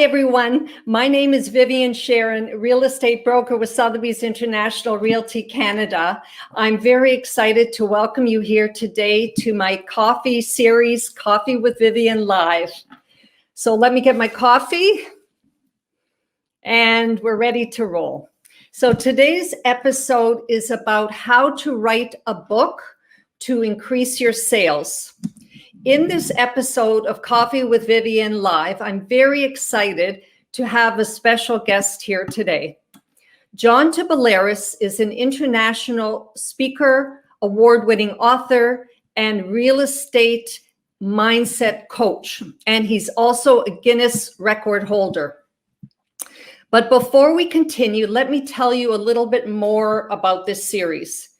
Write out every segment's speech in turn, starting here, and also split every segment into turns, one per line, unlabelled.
Hi, everyone. My name is Vivien Sharon, real estate broker with Sotheby's International Realty Canada. I'm very excited to welcome you here today to my coffee series, Coffee with Vivien Live. So let me get my coffee and we're ready to roll. So today's episode is about how to write a book to increase your sales. In this episode of Coffee with Vivien Live, I'm very excited to have a special guest here today. John Tabillaris is an international speaker, award-winning author, and real estate mindset coach, and he's also a Guinness record holder. But before we continue, let me tell you a little bit more about this series.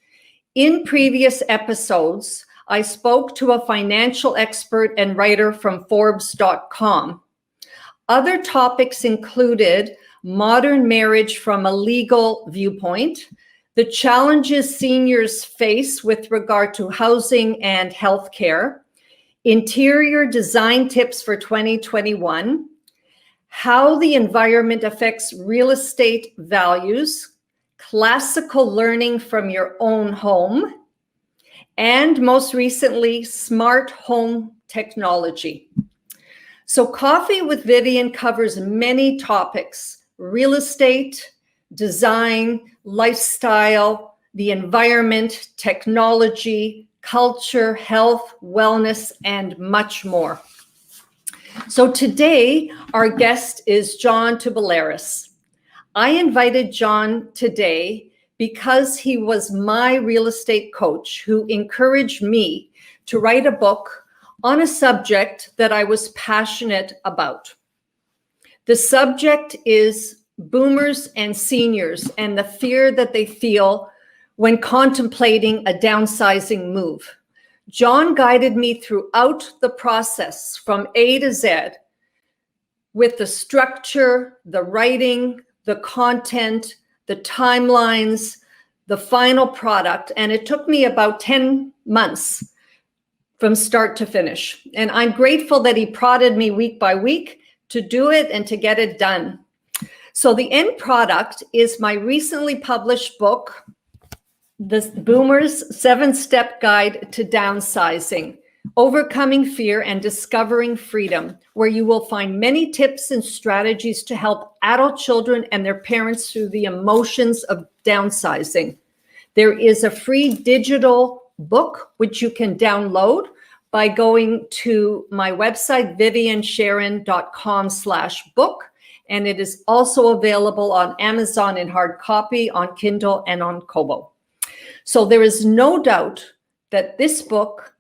In previous episodes, I spoke to a financial expert and writer from Forbes.com. Other topics included modern marriage from a legal viewpoint, the challenges seniors face with regard to housing and healthcare, interior design tips for 2021, how the environment affects real estate values, classical learning from your own home, and most recently, smart home technology. So Coffee with Vivien covers many topics: real estate, design, lifestyle, the environment, technology, culture, health, wellness, and much more. So today, our guest is John Toublaris. I invited John today because he was my real estate coach who encouraged me to write a book on a subject that I was passionate about. The subject is boomers and seniors and the fear that they feel when contemplating a downsizing move. John guided me throughout the process from A to Z with the structure, the writing, the content, the timelines, the final product, and it took me about 10 months from start to finish. And I'm grateful that he prodded me week by week to do it and to get it done. So the end product is my recently published book, The Boomer's 7-Step Guide to Downsizing, Overcoming Fear and Discovering Freedom, where you will find many tips and strategies to help adult children and their parents through the emotions of downsizing. There is a free digital book which you can download by going to my website, viviensharon.com/book, and it is also available on Amazon in hard copy, on Kindle, and on Kobo. So there is no doubt that this book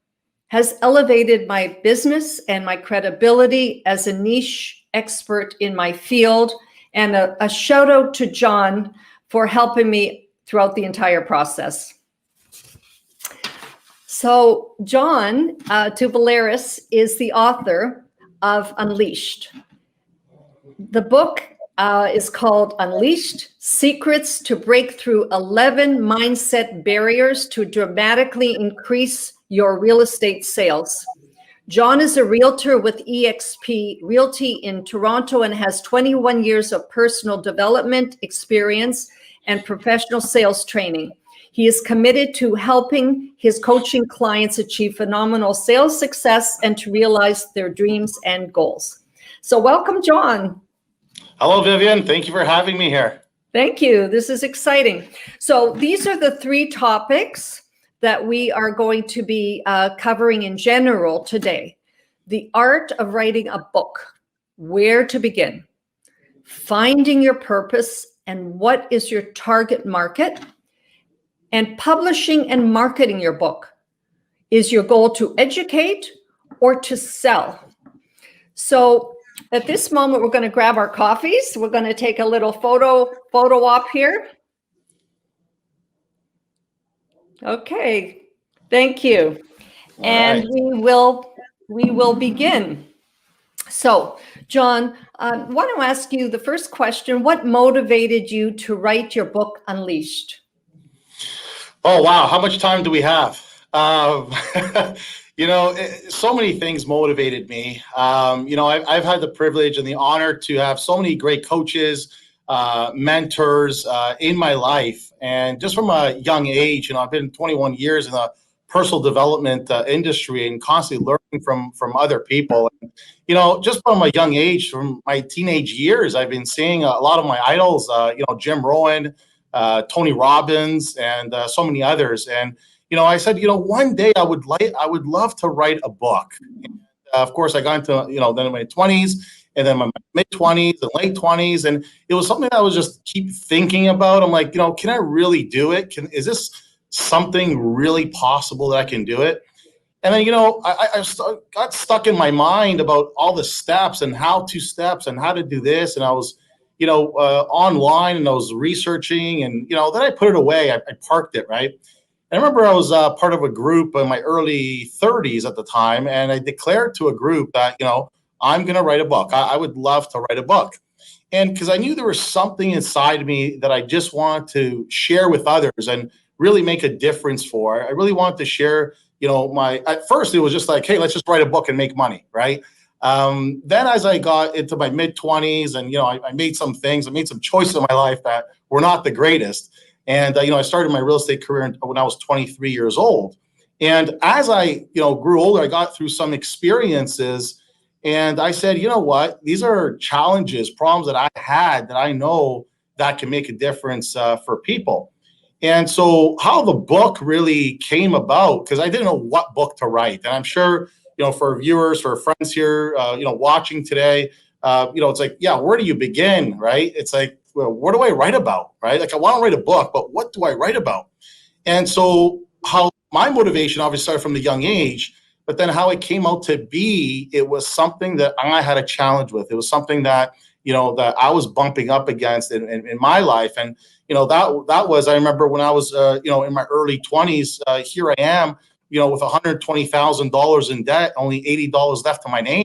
has elevated my business and my credibility as a niche expert in my field, and a shout out to John for helping me throughout the entire process. So John Toublaris is the author of Unleashed. The book is called Unleashed: Secrets to Break Through 11 Mindset Barriers to Dramatically Increase Your Real Estate Sales. John is a realtor with eXp Realty in Toronto and has 21 years of personal development experience and professional sales training. He is committed to helping his coaching clients achieve phenomenal sales success and to realize their dreams and goals. So welcome, John.
Hello, Vivien. Thank you for having me here.
Thank you. This is exciting. So these are the 3 topics that we are going to be covering in general today. The art of writing a book, where to begin, finding your purpose and what is your target market, and publishing and marketing your book. Is your goal to educate or to sell? So at this moment, we're going to grab our coffees. We're going to take a little photo op here. Okay, thank you. And we will begin. So, John, I want to ask you the first question. What motivated you to write your book, Unleashed?
Oh, wow. How much time do we have? So many things motivated me. I've had the privilege and the honor to have so many great coaches, mentors in my life. And just from a young age, I've been 21 years in the personal development industry and constantly learning from other people. And, just from a young age, from my teenage years, I've been seeing a lot of my idols, Jim Rohn, Tony Robbins, and so many others. And I said, one day I would love to write a book. And, of course, I got into, then in my 20s and then my mid 20s and late 20s. And it was something that I was just keep thinking about. I'm like, can I really do it? Is this something really possible that I can do it? And then, got stuck in my mind about all the steps and how to do this. And I was, online and I was researching and, then I put it away. I parked it, right? I remember I was part of a group in my early 30s at the time, and I declared to a group that, I'm going to write a book. I would love to write a book. And because I knew there was something inside me that I just wanted to share with others and really make a difference for. I really wanted to share, at first it was just like, hey, let's just write a book and make money, right? Then as I got into my mid 20s and, I made some choices in my life that were not the greatest. And, I started my real estate career when I was 23 years old. And as I, grew older, I got through some experiences and I said, you know what, these are challenges, problems that I had that I know that can make a difference for people. And so how the book really came about, because I didn't know what book to write. And I'm sure, for viewers, for friends here, watching today, it's like, yeah, where do you begin, right? It's like, well, what do I write about, right? Like I want to write a book, but what do I write about? And so how my motivation obviously started from the young age, but then how it came out to be, it was something that I had a challenge with. It was something that, that I was bumping up against in my life. And, that was, I remember when I was, in my early 20s, here I am, with $120,000 in debt, only $80 left to my name.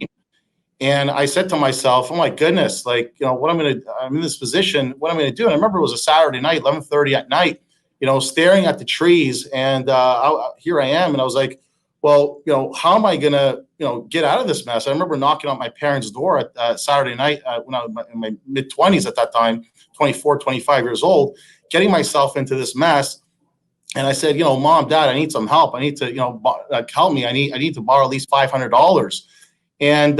And I said to myself, oh my goodness, like, I'm in this position, what I'm going to do. And I remember it was a Saturday night, 11:30 at night, staring at the trees. And here I am. And I was like, well, how am I going to, get out of this mess? I remember knocking on my parents' door at Saturday night when I was in my mid 20s at that time, 24, 25 years old, getting myself into this mess. And I said, Mom, Dad, I need some help. I need to, help me. I need to borrow at least $500. And,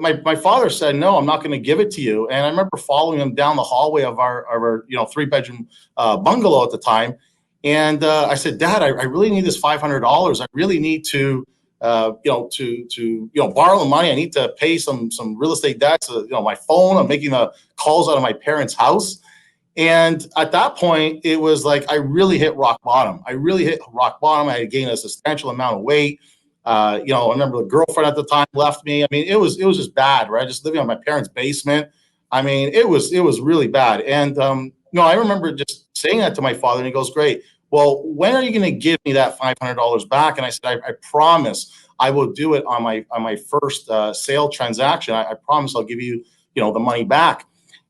my father said, no, I'm not going to give it to you. And I remember following him down the hallway of our 3-bedroom bungalow at the time. And I said, Dad, I really need this $500. I really need to, borrow the money. I need to pay some real estate debts. My phone, I'm making the calls out of my parents' house. And at that point, it was like I really hit rock bottom. I had gained a substantial amount of weight. I remember the girlfriend at the time left me. I mean, it was just bad, right? Just living in my parents' basement. I mean, it was really bad. And I remember just saying that to my father, and he goes, "Great. Well, when are you going to give me that $500 back?" And I said, I promise I will do it on my first sale transaction. I promise I'll give you, the money back.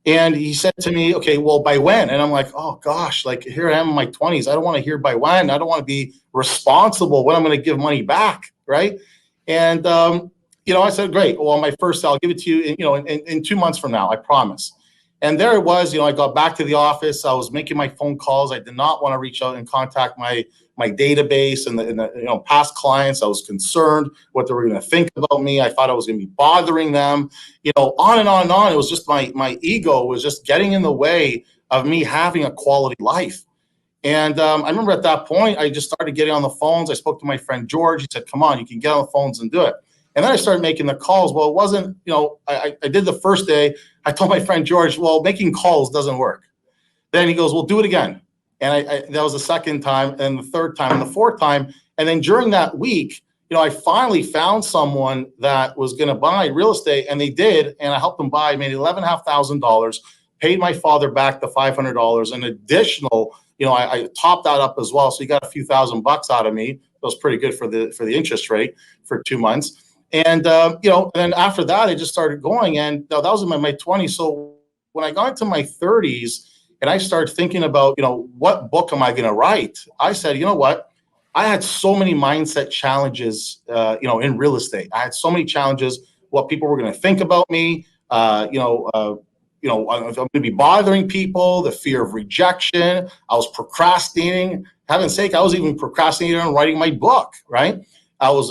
And he said to me, okay, well, by when? And I'm like, oh gosh, like here I am in my 20s. I don't want to hear by when. I don't want to be responsible when I'm going to give money back, right? And I said, great. Well, on my first sale, I'll give it to you in 2 months from now, I promise. And there it was, I got back to the office. I was making my phone calls. I did not want to reach out and contact my database and the past clients. I was concerned what they were going to think about me. I thought I was going to be bothering them, on and on and on. It was just my ego was just getting in the way of me having a quality life. And I remember at that point, I just started getting on the phones. I spoke to my friend George. He said, come on, you can get on the phones and do it. And then I started making the calls. Well, it wasn't, I did the first day. I told my friend George, well, making calls doesn't work. Then he goes, well, do it again. And that was the second time and the third time and the fourth time. And then during that week, I finally found someone that was going to buy real estate, and they did. And I helped them buy, made $11,500, paid my father back the $500, and additional, I topped that up as well. So he got a few $1,000 out of me. That was pretty good for the interest rate for 2 months. And, and then after that, I just started going. And that was in my 20s. So when I got into my 30s and I started thinking about, what book am I going to write? I said, you know what? I had so many mindset challenges, in real estate. I had so many challenges, what people were going to think about me, I'm going to be bothering people, the fear of rejection. I was procrastinating. Heaven's sake, I was even procrastinating on writing my book, right? I was,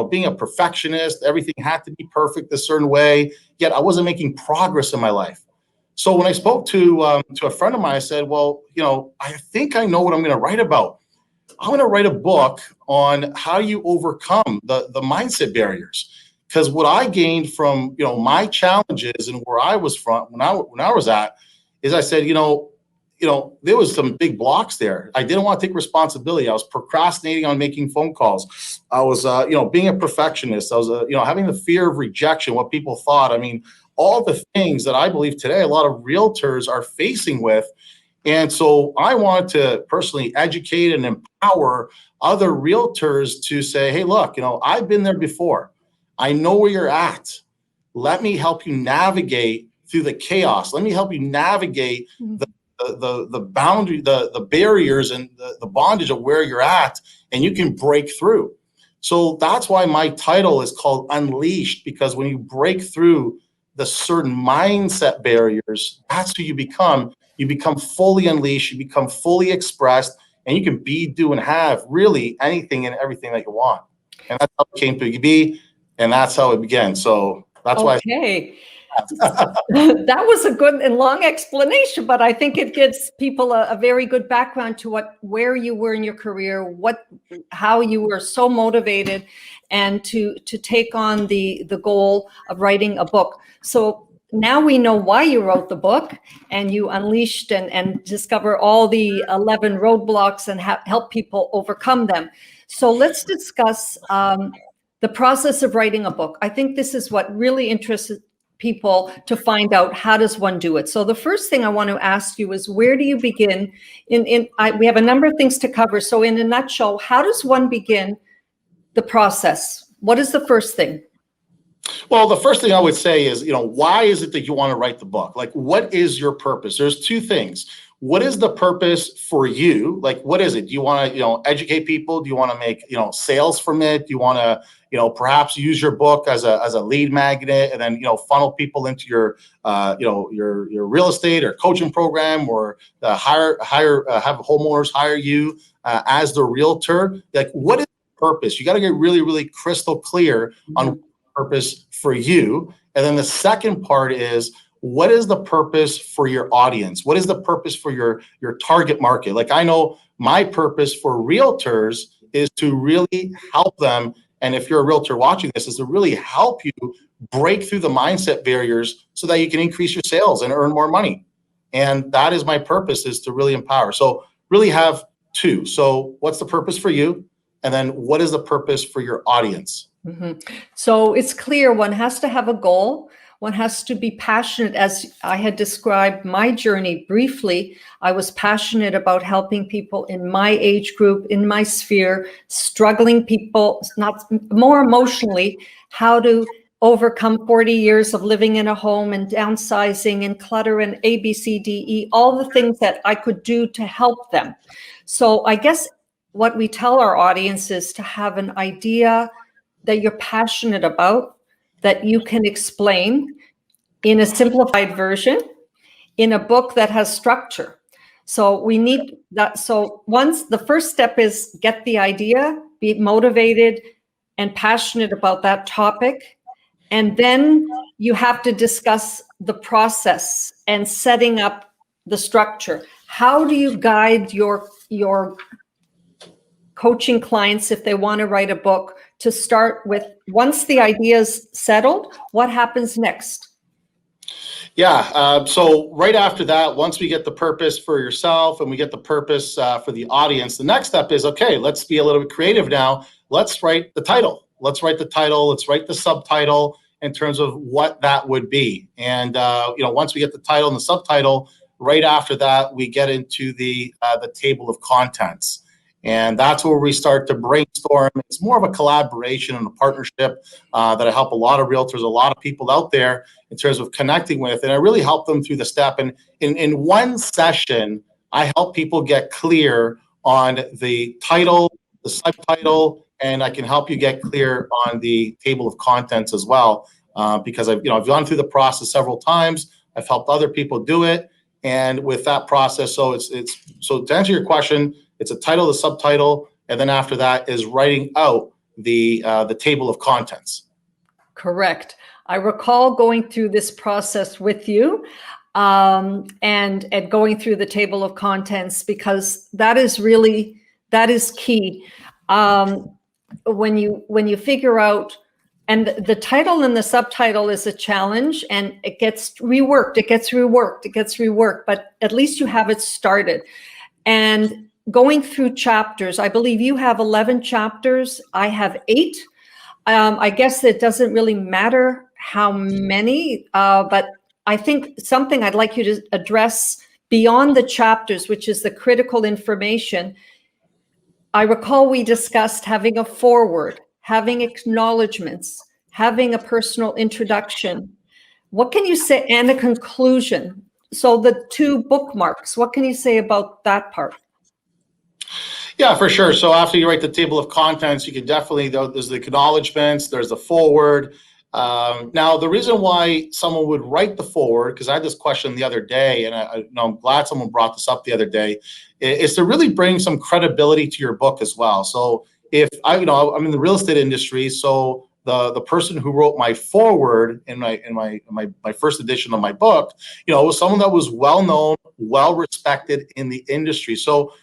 being a perfectionist. Everything had to be perfect a certain way, yet I wasn't making progress in my life. So when I spoke to a friend of mine, I said, well, I think I know what I'm going to write about. I'm going to write a book on how you overcome the mindset barriers. Because what I gained from my challenges and where I was from when I was at is I said, there was some big blocks there. I didn't want to take responsibility. I was procrastinating on making phone calls. I was being a perfectionist. I was having the fear of rejection, what people thought. I mean, all the things that I believe today a lot of realtors are facing with. And so I wanted to personally educate and empower other realtors to say, hey, look, I've been there before. I know where you're at. Let me help you navigate through the chaos. Let me help you navigate the boundary, the barriers and the bondage of where you're at, and you can break through. So that's why my title is called Unleashed, because when you break through the certain mindset barriers, that's who you become. You become fully unleashed, you become fully expressed, and you can be, do, and have really anything and everything that you want. And that's how it came to be, and that's how it began. So that's why.
Okay. That was a good and long explanation, but I think it gives people a very good background to where you were in your career, how you were so motivated, and to take on the goal of writing a book. So now we know why you wrote the book, and you unleashed and discover all the 11 roadblocks and help people overcome them. So let's discuss the process of writing a book. I think this is what really interests people to find out, how does one do it? So the first thing I want to ask you is, where do you begin? We have a number of things to cover. So in a nutshell, how does one begin the process? What is the first thing?
Well, the first thing I would say is, why is it that you want to write the book? Like, what is your purpose? There's two things. What is the purpose for you? Like, what is it? Do you want to, educate people? Do you want to make, sales from it? Do you want to, perhaps use your book as a lead magnet and then, funnel people into your real estate or coaching program, or have homeowners hire you as the realtor? Like, what is the purpose? You got to get really, really crystal clear on purpose for you. And then the second part is, what is the purpose for your audience? What is the purpose for your target market? Like, I know my purpose for realtors is to really help them. And if you're a realtor watching this, is to really help you break through the mindset barriers so that you can increase your sales and earn more money. And that is my purpose, is to really empower. So really have two. So what's the purpose for you? And then what is the purpose for your audience?
Mm-hmm. So it's clear one has to have a goal. One has to be passionate. As I had described my journey briefly, I was passionate about helping people in my age group, in my sphere, struggling people, not more emotionally, how to overcome 40 years of living in a home and downsizing and clutter and A, B, C, D, E, all the things that I could do to help them. So I guess what we tell our audience is to have an idea that you're passionate about, that you can explain in a simplified version, in a book that has structure. So we need that. So once the first step is get the idea, be motivated and passionate about that topic. And then you have to discuss the process and setting up the structure. How do you guide your coaching clients, if they want to write a book, to start with, once the idea is settled, what happens next?
Yeah. So right after that, once we get the purpose for yourself and we get the purpose for the audience, the next step is, okay, let's be a little bit creative now. Let's write the title. Let's write the subtitle in terms of what that would be. And, once we get the title and the subtitle, right after that, we get into the table of contents. And that's where we start to brainstorm. It's more of a collaboration and a partnership that I help a lot of realtors, a lot of people out there in terms of connecting with. And I really help them through the step. And in one session, I help people get clear on the title, the subtitle, and I can help you get clear on the table of contents as well. Because I've gone through the process several times. I've helped other people do it, and with that process, so to answer your question, it's a title, the subtitle, and then after that is writing out the table of contents.
Correct. I recall going through this process with you, and going through the table of contents, because that is key. When you figure out, and the title and the subtitle is a challenge, and it gets reworked, but at least you have it started. And going through chapters, I believe you have 11 chapters, I have 8. I guess it doesn't really matter how many, but I think something I'd like you to address beyond the chapters, which is the critical information. I recall we discussed having a foreword, having acknowledgments, having a personal introduction. What can you say, and a conclusion? So the 2 bookmarks, what can you say about that part?
Yeah, for sure. So after you write the table of contents, you can definitely, there's the acknowledgments, there's the foreword. Now, the reason why someone would write the foreword, because I had this question the other day, and I'm glad someone brought this up the other day, is to really bring some credibility to your book as well. So if I'm in the real estate industry, so the person who wrote my foreword in my first edition of my book, was someone that was well known, well respected in the industry. So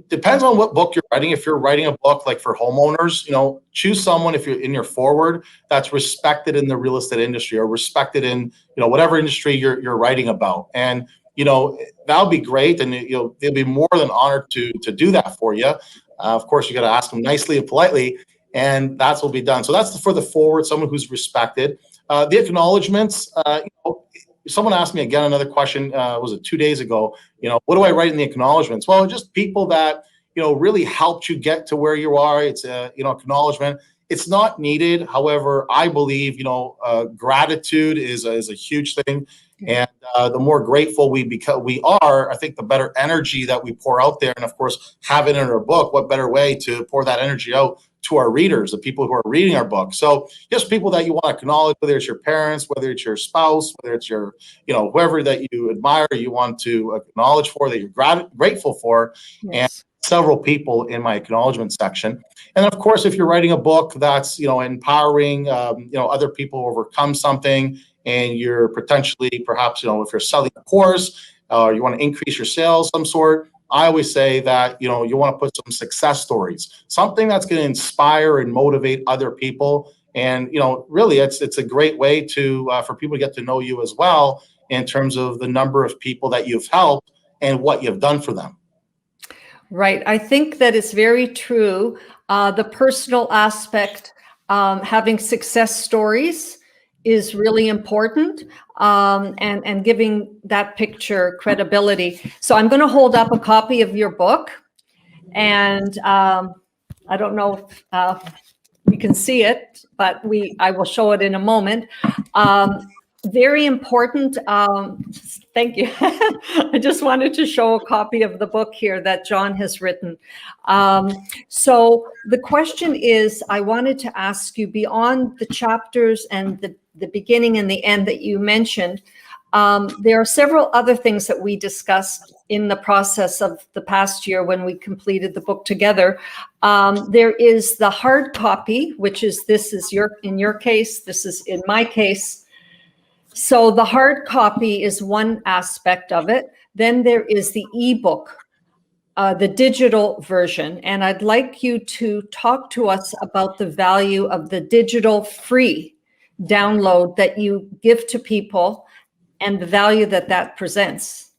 depends on what book you're writing. If you're writing a book like for homeowners, choose someone, if you're in your foreword, that's respected in the real estate industry, or respected in whatever industry you're writing about. And that'll be great, and they'll be more than honored to do that for you. Of course, you got to ask them nicely and politely, and that's what will be done. So that's for the foreword, someone who's respected. The acknowledgments. Someone asked me again another question, was it 2 days ago? What do I write in the acknowledgments? Well, just people that really helped you get to where you are. It's a acknowledgement. It's not needed. However, I believe gratitude is a huge thing, and the more grateful we are, I think the better energy that we pour out there. And of course, have it in our book. What better way to pour that energy out to our readers, the people who are reading our book? So just people that you want to acknowledge, whether it's your parents, whether it's your spouse, whether it's your, whoever that you admire, you want to acknowledge for, that you're grateful for. Yes. And several people in my acknowledgement section. And of course, if you're writing a book that's, empowering, other people overcome something, and you're potentially, perhaps, if you're selling a course, you want to increase your sales, some sort, I always say that, you want to put some success stories, something that's going to inspire and motivate other people. And, really, it's a great way to for people to get to know you as well, in terms of the number of people that you've helped and what you've done for them.
Right. I think that it's very true. The personal aspect, having success stories is really important, and giving that picture credibility. So I'm going to hold up a copy of your book, and I don't know if we can see it, but I will show it in a moment. Very important. Thank you. I just wanted to show a copy of the book here that John has written. So the question is, I wanted to ask you, beyond the chapters and the beginning and the end that you mentioned, there are several other things that we discussed in the process of the past year when we completed the book together. There is the hard copy, which is, in your case, this is in my case. So the hard copy is one aspect of it. Then there is the ebook, the digital version. And I'd like you to talk to us about the value of the digital free download that you give to people, and the value that presents.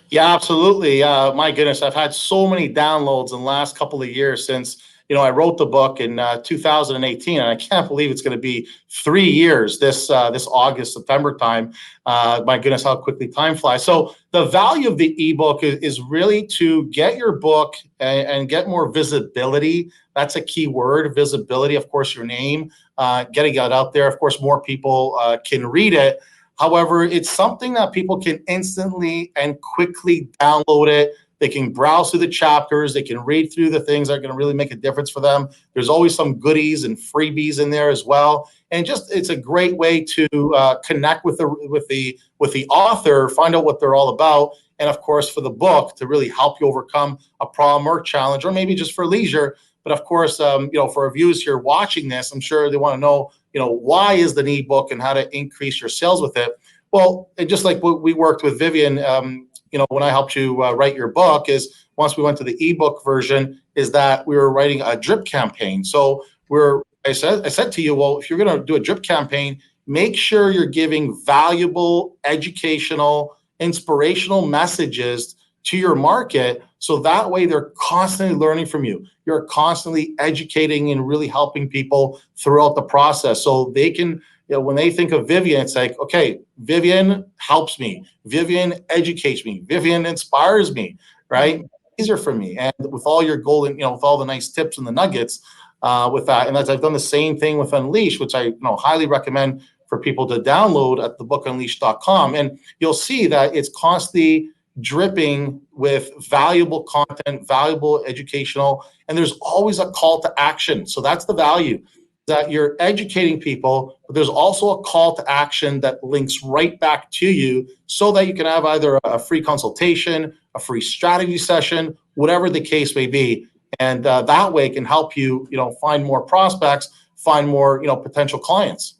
Yeah, absolutely. My goodness, I've had so many downloads in the last couple of years since, I wrote the book in 2018, and I can't believe it's going to be 3 years this August, September time. My goodness, how quickly time flies. So the value of the ebook is really to get your book and get more visibility. That's a key word, visibility. Of course, your name, getting it out there. Of course, more people can read it. However, it's something that people can instantly and quickly download it, They can browse through the chapters. They can read through the things that are going to really make a difference for them. There's always some goodies and freebies in there as well. And just it's a great way to connect with the author, find out what they're all about, and of course for the book to really help you overcome a problem or challenge, or maybe just for leisure. But of course, for our viewers here watching this, I'm sure they want to know, why is the ebook and how to increase your sales with it. Well, and just like we worked with Vivien, when I helped you write your book, is once we went to the ebook version, is that we were writing a drip campaign. So I said to you, well, if you're going to do a drip campaign, make sure you're giving valuable, educational, inspirational messages to your market, so that way they're constantly learning from you. You're constantly educating and really helping people throughout the process, so they can, when they think of Vivien, it's like, okay, Vivien helps me, Vivien educates me, Vivien inspires me, right? Easier for me. And with all your golden, with all the nice tips and the nuggets with that, and I've done the same thing with Unleash, which I highly recommend for people to download at thebookunleash.com, and you'll see that it's constantly dripping with valuable content, valuable educational, and there's always a call to action. So that's the value, that you're educating people, but there's also a call to action that links right back to you, so that you can have either a free consultation, a free strategy session, whatever the case may be. And that way it can help you, find more prospects, find more, potential clients.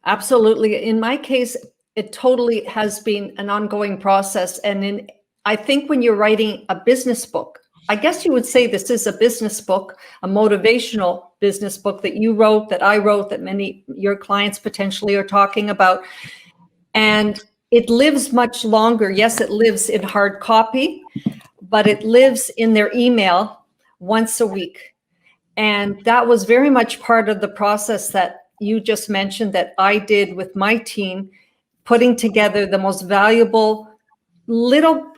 Absolutely. In my case, it totally has been an ongoing process. And I think when you're writing a business book, I guess you would say this is a business book, a motivational business book that you wrote, that I wrote, that many your clients potentially are talking about. And it lives much longer. Yes, it lives in hard copy, but it lives in their email once a week. And that was very much part of the process that you just mentioned that I did with my team, putting together the most valuable little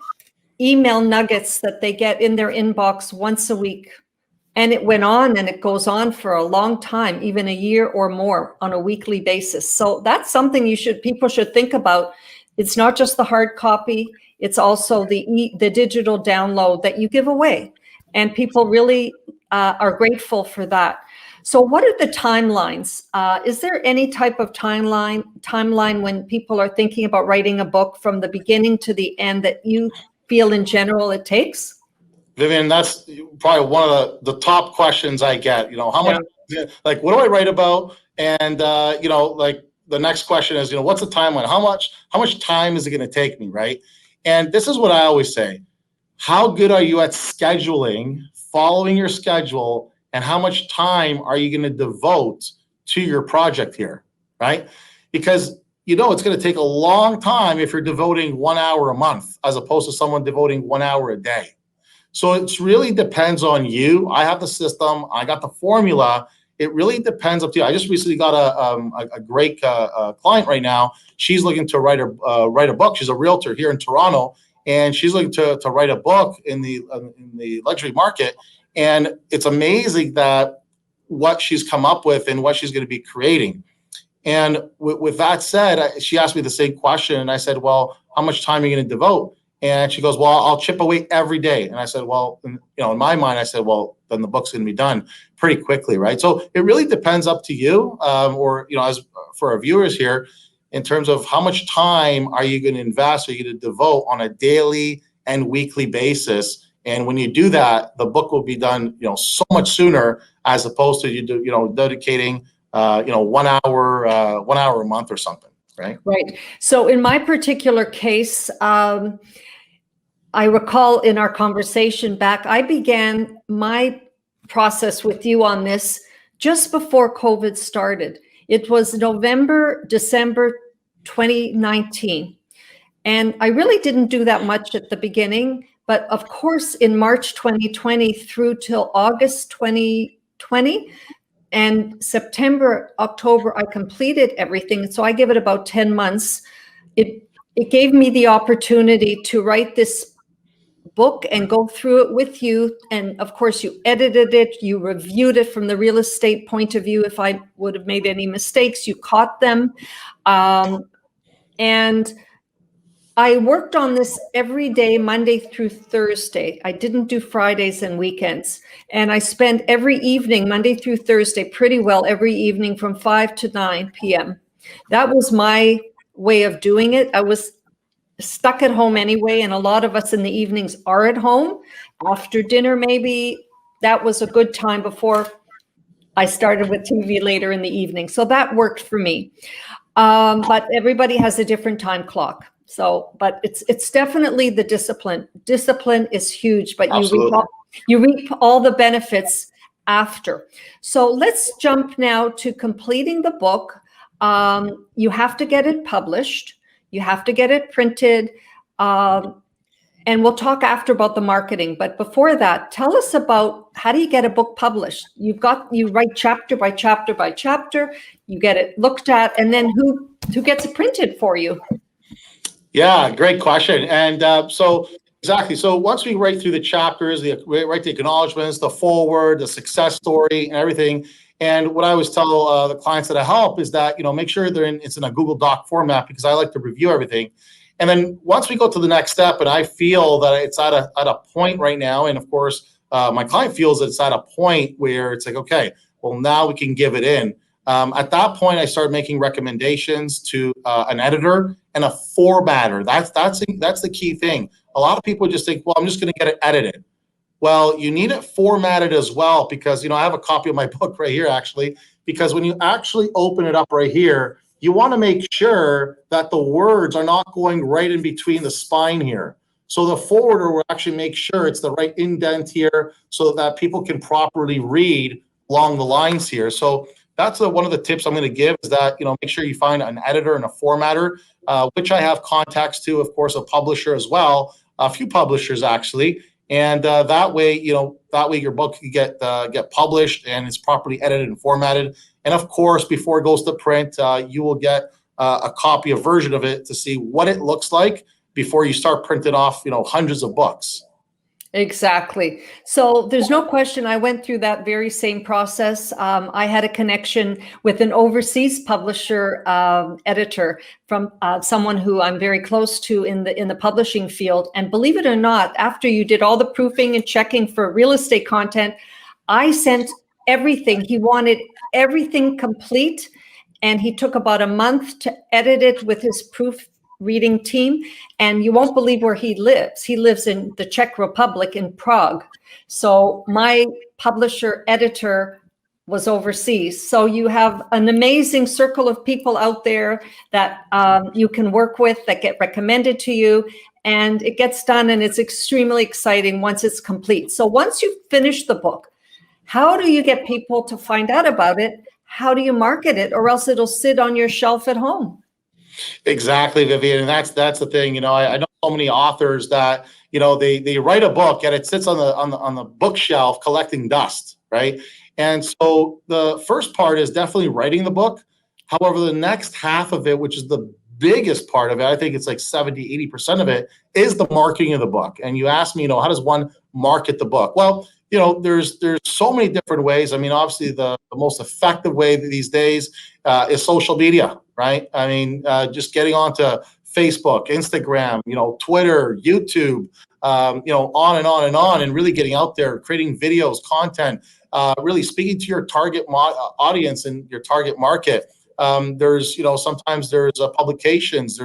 email nuggets that they get in their inbox once a week. And it went on, and it goes on for a long time, even a year or more, on a weekly basis. So that's something people should think about. It's not just the hard copy, it's also the digital download that you give away. And people really are grateful for that. So what are the timelines? Is there any type of timeline when people are thinking about writing a book, from the beginning to the end, that you feel in general it takes?
Vivien, that's probably one of the top questions I get. How much, like, what do I write about? And like the next question is, what's the timeline? How much time is it going to take me, right? And this is what I always say: how good are you at scheduling, following your schedule, and how much time are you going to devote to your project here, right? Because it's going to take a long time if you're devoting 1 hour a month, as opposed to someone devoting 1 hour a day. So it really depends on you. I have the system. I got the formula. It really depends up to you. I just recently got a great client right now. She's looking to write a book. She's a realtor here in Toronto, and she's looking to write a book in the luxury market. And it's amazing that what she's come up with and what she's going to be creating. And with that said, she asked me the same question, and I said, well, how much time are you going to devote? And she goes, well, I'll chip away every day. And I said, well, in my mind, I said, well, then the book's going to be done pretty quickly, right? So it really depends up to you, or as for our viewers here, in terms of how much time are you going to invest, or you going to devote on a daily and weekly basis. And when you do that, the book will be done, so much sooner, as opposed to dedicating, 1 hour a month or something, right?
Right. So in my particular case, I recall in our conversation back, I began my process with you on this just before COVID started. It was December 2019. And I really didn't do that much at the beginning. But of course, in March 2020 through till August 2020 and September, October, I completed everything. So I give it about 10 months. It gave me the opportunity to write this book and go through it with you. And of course, you edited it, you reviewed it from the real estate point of view. If I would have made any mistakes, you caught them. And I worked on this every day, Monday through Thursday. I didn't do Fridays and weekends. And I spent every evening, Monday through Thursday, pretty well every evening from 5 to 9 p.m. That was my way of doing it. I was stuck at home anyway, and a lot of us in the evenings are at home. After dinner, maybe that was a good time before I started with TV later in the evening. So that worked for me. But everybody has a different time clock. So, but it's definitely the discipline. Discipline is huge, but you reap all the benefits after. So let's jump now to completing the book. You have to get it published. You have to get it printed. And we'll talk after about the marketing. But before that, tell us about how do you get a book published? You write chapter by chapter by chapter, you get it looked at, and then who gets it printed for you?
Yeah, great question. And exactly. So once we write through the chapters, we write the acknowledgments, the foreword, the success story, and everything. And what I always tell the clients that I help is that, make sure it's in a Google Doc format, because I like to review everything. And then once we go to the next step, and I feel that it's at a point right now, and of course, my client feels that it's at a point where it's like, okay, well, now we can give it in. At that point, I start making recommendations to an editor and a formatter. That's the key thing. A lot of people just think, well, I'm just going to get it edited. Well, you need it formatted as well, because I have a copy of my book right here, actually, because when you actually open it up right here, you want to make sure that the words are not going right in between the spine here. So the forwarder will actually make sure it's the right indent here so that people can properly read along the lines here. So that's one of the tips I'm going to give, is that, make sure you find an editor and a formatter, which I have contacts to, of course, a publisher as well, a few publishers actually. And that way your book can get published and it's properly edited and formatted. And of course, before it goes to print, you will get a copy, a version of it, to see what it looks like before you start printing off, hundreds of books.
Exactly. So there's no question I went through that very same process. I had a connection with an overseas publisher editor from someone who I'm very close to in the publishing field. And believe it or not, after you did all the proofing and checking for real estate content, I sent everything. He wanted everything complete, and he took about a month to edit it with his proofreading team. And you won't believe where he lives. He lives in the Czech Republic, in Prague. So my publisher editor was overseas. So you have an amazing circle of people out there that you can work with, that get recommended to you, and it gets done, and it's extremely exciting once it's complete. So once you finish the book, how do you get people to find out about it? How do you market it, or else it'll sit on your shelf at home?
Exactly, Vivien, and that's the thing. I know so many authors that they write a book and it sits on the bookshelf collecting dust, right? And so the first part is definitely writing the book. However, the next half of it, which is the biggest part of it, I think it's like 70-80% of it, is the marketing of the book. And you asked me, how does one market the book? Well, there's so many different ways. I mean, obviously the most effective way these days is social media, right? I mean, just getting onto Facebook, Instagram, Twitter, YouTube, on and on and on, and really getting out there, creating videos, content, really speaking to your target audience and your target market. There's, sometimes there's publications,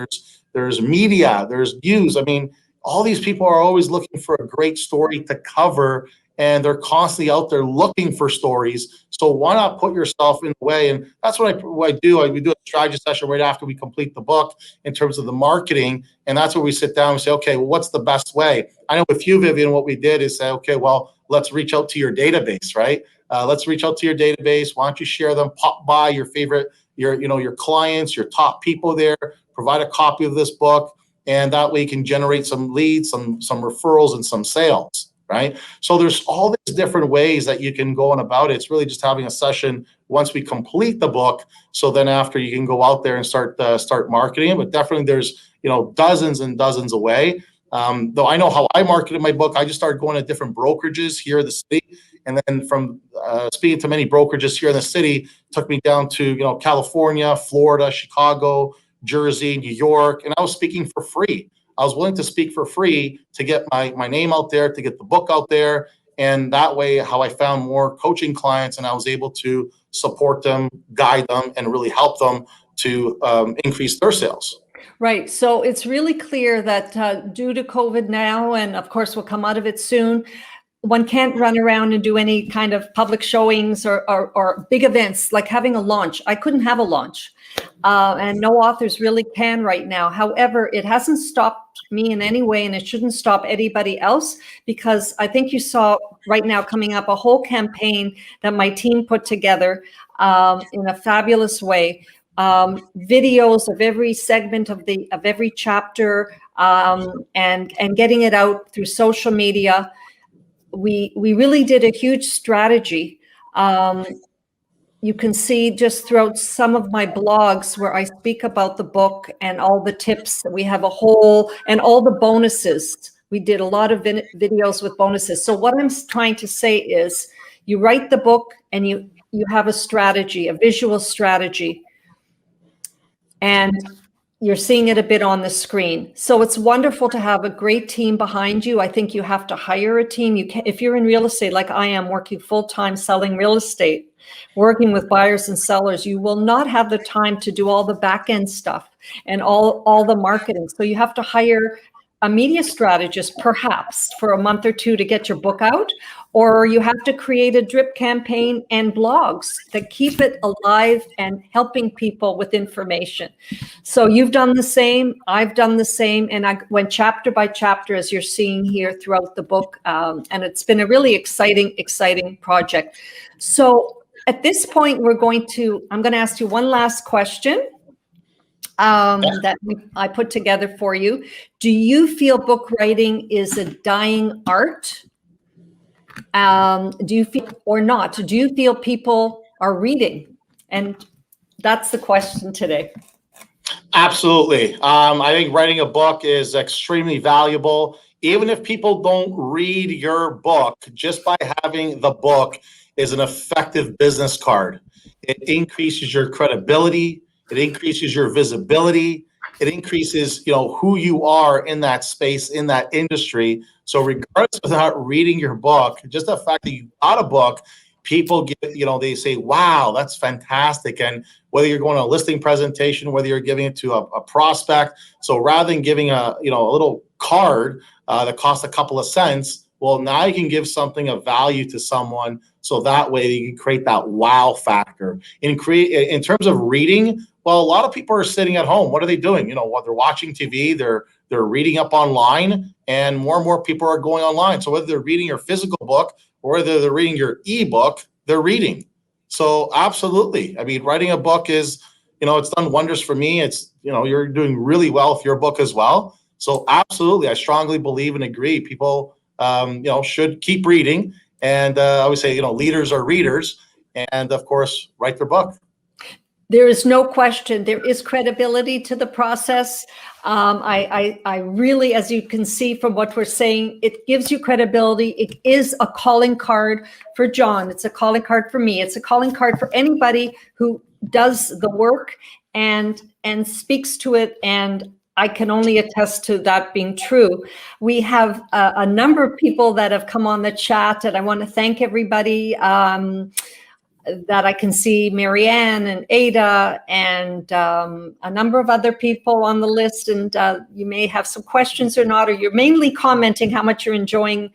there's media, there's news. I mean, all these people are always looking for a great story to cover, and they're constantly out there looking for stories. So why not put yourself in the way? And that's what I do. We do a strategy session right after we complete the book in terms of the marketing. And that's where we sit down and say, okay, well, what's the best way? I know with you, Vivien, what we did is say, okay, well, let's reach out to your database, right? Let's reach out to your database. Why don't you share them? Pop by your favorite, your clients, your top people there, provide a copy of this book. And that way you can generate some leads, some referrals, and some sales. Right. So there's all these different ways that you can go on about it. It's really just having a session once we complete the book. So then after you can go out there and start marketing it. But definitely there's, dozens and dozens of ways. Though I know how I marketed my book. I just started going to different brokerages here in the city. And then from speaking to many brokerages here in the city, took me down to, California, Florida, Chicago, Jersey, New York. And I was speaking for free. I was willing to speak for free to get my name out there, to get the book out there. And that way, how I found more coaching clients, and I was able to support them, guide them, and really help them to increase their sales.
Right. So it's really clear that due to COVID now, and of course we'll come out of it soon, one can't run around and do any kind of public showings or big events like having a launch. I couldn't have a launch. And no authors really can right now. However, it hasn't stopped me in any way, and it shouldn't stop anybody else, because I think you saw right now coming up a whole campaign that my team put together in a fabulous way. Videos of every segment of every chapter, and getting it out through social media. We really did a huge strategy. You can see just throughout some of my blogs where I speak about the book and all the tips. We have a whole, and all the bonuses. We did a lot of videos with bonuses. So what I'm trying to say is, you write the book and you have a strategy, a visual strategy, and you're seeing it a bit on the screen. So it's wonderful to have a great team behind you. I think you have to hire a team. You can, if you're in real estate, like I am, working full-time selling real estate, working with buyers and sellers, you will not have the time to do all the back-end stuff and all the marketing. So you have to hire a media strategist, perhaps for a month or two to get your book out, or you have to create a drip campaign and blogs that keep it alive and helping people with information. So you've done the same, I've done the same, and I went chapter by chapter, as you're seeing here throughout the book, and it's been a really exciting project. So at this point, I'm going to ask you one last question that I put together for you. Do you feel book writing is a dying art? Do you feel, or not? Do you feel people are reading? And that's the question today.
Absolutely. I think writing a book is extremely valuable. Even if people don't read your book, just by having the book is an effective business card. It increases your credibility. It increases your visibility. It increases, who you are in that space, in that industry. So regardless of not reading your book, just the fact that you got a book, people get, they say, wow, that's fantastic. And whether you're going to a listing presentation, whether you're giving it to a prospect. So rather than giving a little card that costs a couple of cents, well, now you can give something of value to someone. So that way you can create that wow factor. In terms of reading, well, a lot of people are sitting at home. What are they doing? While they're watching TV, they're reading up online, and more people are going online. So whether they're reading your physical book or whether they're reading your ebook, they're reading. So absolutely. I mean, writing a book is, it's done wonders for me. It's, you're doing really well with your book as well. So absolutely. I strongly believe and agree. People, should keep reading. And I always say, leaders are readers, and of course, write their book.
There is no question. There is credibility to the process. I really, as you can see from what we're saying, it gives you credibility. It is a calling card for John. It's a calling card for me. It's a calling card for anybody who does the work and speaks to it. And I can only attest to that being true. We have a number of people that have come on the chat, and I want to thank everybody. That I can see Marianne and Ada and a number of other people on the list. And you may have some questions or not, or you're mainly commenting how much you're enjoying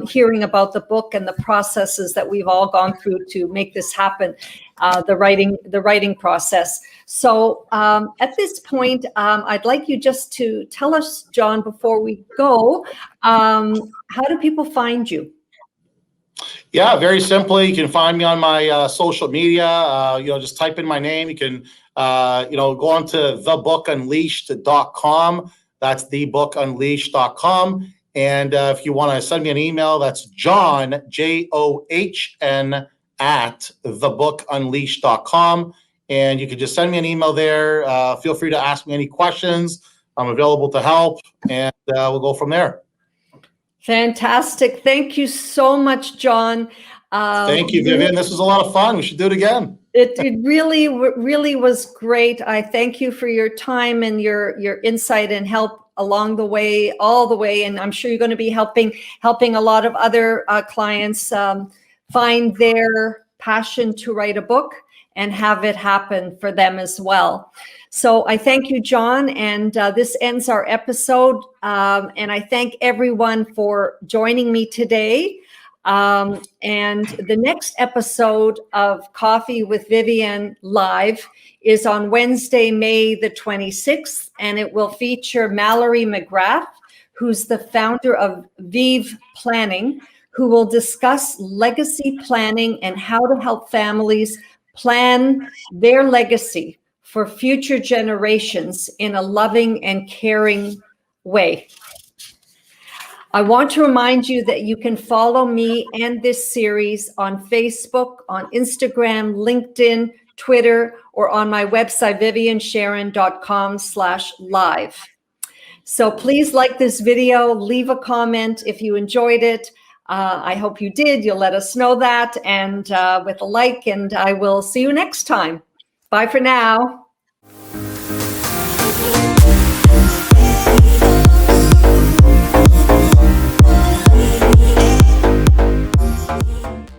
hearing about the book and the processes that we've all gone through to make this happen, the writing process. So at this point, I'd like you just to tell us, John, before we go, how do people find you?
Yeah, very simply, you can find me on my social media. Just type in my name. You can, go on to thebookunleashed.com. That's thebookunleashed.com. And if you want to send me an email, that's John, JOHN, at thebookunleashed.com. And you can just send me an email there. Feel free to ask me any questions. I'm available to help, and we'll go from there.
Fantastic. Thank you so much, John.
Thank you, Vivien. This was a lot of fun. We should do it again.
It really was great. I thank you for your time and your insight and help along the way, all the way. And I'm sure you're going to be helping a lot of other clients find their passion to write a book and have it happen for them as well. So I thank you, John, and this ends our episode. And I thank everyone for joining me today. And the next episode of Coffee with Vivien Live is on Wednesday, May the 26th, and it will feature Mallory McGrath, who's the founder of Vive Planning, who will discuss legacy planning and how to help families plan their legacy for future generations in a loving and caring way. I want to remind you that you can follow me and this series on Facebook, on Instagram, LinkedIn, Twitter, or on my website, viviensharon.com/live. So please like this video, leave a comment if you enjoyed it. I hope you did. You'll let us know that, and with a like, and I will see you next time. Bye for now.